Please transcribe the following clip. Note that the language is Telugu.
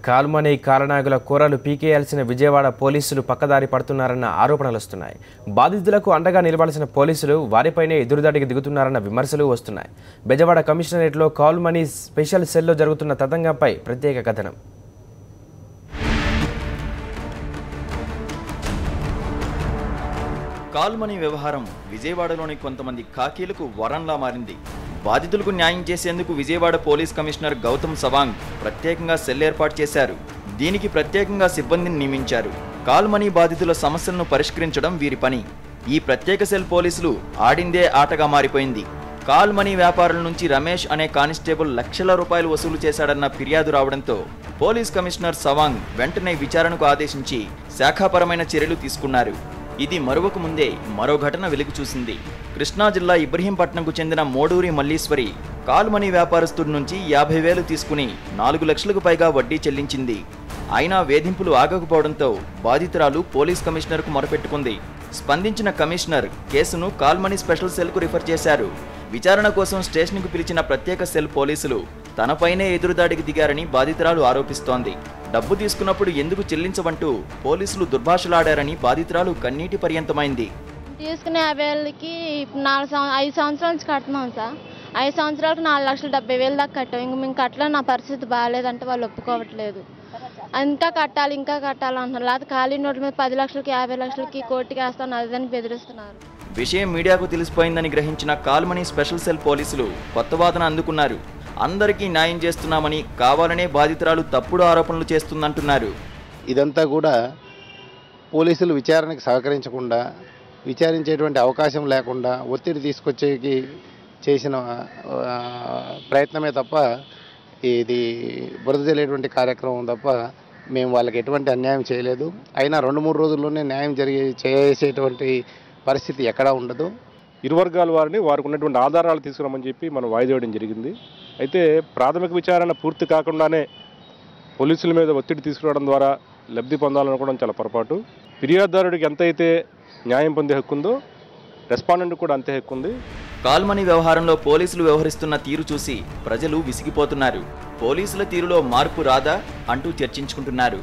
కాల్మనీ కాలనాగుల కూరలు పీకేయాల్సిన విజయవాడ పోలీసులు పక్కదారి పడుతున్నారన్న ఆరోపణలు వస్తున్నాయి. బాధితులకు అండగా నిలవాల్సిన పోలీసులు వారిపైనే ఎదురుదాడికి దిగుతున్నారన్న విమర్శలు వస్తున్నాయి. బెజవాడ కమిషనరేట్లో కాల్మనీ స్పెషల్ సెల్లో జరుగుతున్న తతంగంపై ప్రత్యేక కథనం. కాల్మనీ వ్యవహారం విజయవాడలోని కొంతమంది ఖాకీలకు వరంలా మారింది. బాధితులకు న్యాయం చేసేందుకు విజయవాడ పోలీస్ కమిషనర్ గౌతమ్ సవాంగ్ ప్రత్యేకంగా సెల్ ఏర్పాటు చేశారు. దీనికి ప్రత్యేకంగా సిబ్బందిని నియమించారు. కాల్మనీ బాధితుల సమస్యలను పరిష్కరించడం వీరి పని. ఈ ప్రత్యేక సెల్ పోలీసులు ఆడిందే ఆటగా మారిపోయింది. కాల్మనీ వ్యాపారుల నుంచి రమేష్ అనే కానిస్టేబుల్ లక్షల రూపాయలు వసూలు చేశాడన్న ఫిర్యాదు రావడంతో పోలీస్ కమిషనర్ సవాంగ్ వెంటనే విచారణకు ఆదేశించి శాఖాపరమైన చర్యలు తీసుకున్నారు. ఇది మరొక ముందే మరో ఘటన వెలుగు చూసింది. కృష్ణా జిల్లా ఇబ్రహీంపట్నంకు చెందిన మోడూరి మల్లీశ్వరి కాల్మనీ వ్యాపారస్తుడి నుంచి 50,000 తీసుకుని 4 లక్షలకు పైగా వడ్డీ చెల్లించింది. అయినా వేధింపులు ఆగకపోవడంతో బాధితురాలు పోలీస్ కమిషనర్కు మొరపెట్టుకుంది. స్పందించిన కమిషనర్ కేసును కాల్మనీ స్పెషల్ సెల్కు రిఫర్ చేశారు. విచారణ కోసం స్టేషన్కు పిలిచిన ప్రత్యేక సెల్ పోలీసులు తనపైనే ఎదురుదాడికి దిగారని బాధితురాలు ఆరోపిస్తోంది. డబ్బు తీసుకున్నప్పుడు ఎందుకు చెల్లించవంటూ పోలీసులు దుర్భాషలాడారని బాధితురాలు కన్నీటి పర్యంతమైంది. తీసుకున్న 50,000కి 5 సంవత్సరాల నుంచి కడుతున్నాం సార్. 5 సంవత్సరాలకు 4,70,000 దాకా కట్టాం. ఇంక మేము కట్టలే, నా పరిస్థితి బాగాలేదంటే వాళ్ళు ఒప్పుకోవట్లేదు. ఇంకా కట్టాలి అంటున్నారు. లేదా ఖాళీ నోట్ల మీద 10 లక్షలకి 50 లక్షలకి కోర్టుకి వేస్తాను అదని బెదిరిస్తున్నారు. విషయం మీడియాకు తెలిసిపోయిందని గ్రహించిన కాల్మనీ స్పెషల్ సెల్ పోలీసులు కొత్త వాదన అందుకున్నారు. అందరికీ న్యాయం చేస్తున్నామని కావాలనే బాధితురాలు తప్పుడు ఆరోపణలు చేస్తుందంటున్నారు. ఇదంతా కూడా పోలీసులు విచారణకు సహకరించకుండా, విచారించేటువంటి అవకాశం లేకుండా ఒత్తిడి తీసుకొచ్చేకి చేసిన ప్రయత్నమే తప్ప ఇది బురద జల్లేటువంటి కార్యక్రమం తప్ప మేము వాళ్ళకి ఎటువంటి అన్యాయం చేయలేదు. అయినా 2-3 రోజుల్లోనే న్యాయం చేసేటువంటి పరిస్థితి ఎక్కడా ఉండదు. ఇరు వర్గాల వారిని వారికి ఉన్నటువంటి ఆధారాలు తీసుకురామని చెప్పి మనం వాయిదేయడం జరిగింది. అయితే ప్రాథమిక విచారణ పూర్తి కాకుండానే పోలీసుల మీద ఒత్తిడి తీసుకురావడం ద్వారా లబ్ధి పొందాలనుకోవడం చాలా పొరపాటు. ఫిర్యాదుదారుడికి ఎంతైతే న్యాయం పొందే హక్కు ఉందో రెస్పాండెంట్ కూడా అంతే హక్కు ఉంది. కాల్మనీ వ్యవహారంలో పోలీసులు వ్యవహరిస్తున్న తీరు చూసి ప్రజలు విసిగిపోతున్నారు. పోలీసుల తీరులో మార్పు రాదా అంటూ చర్చించుకుంటున్నారు.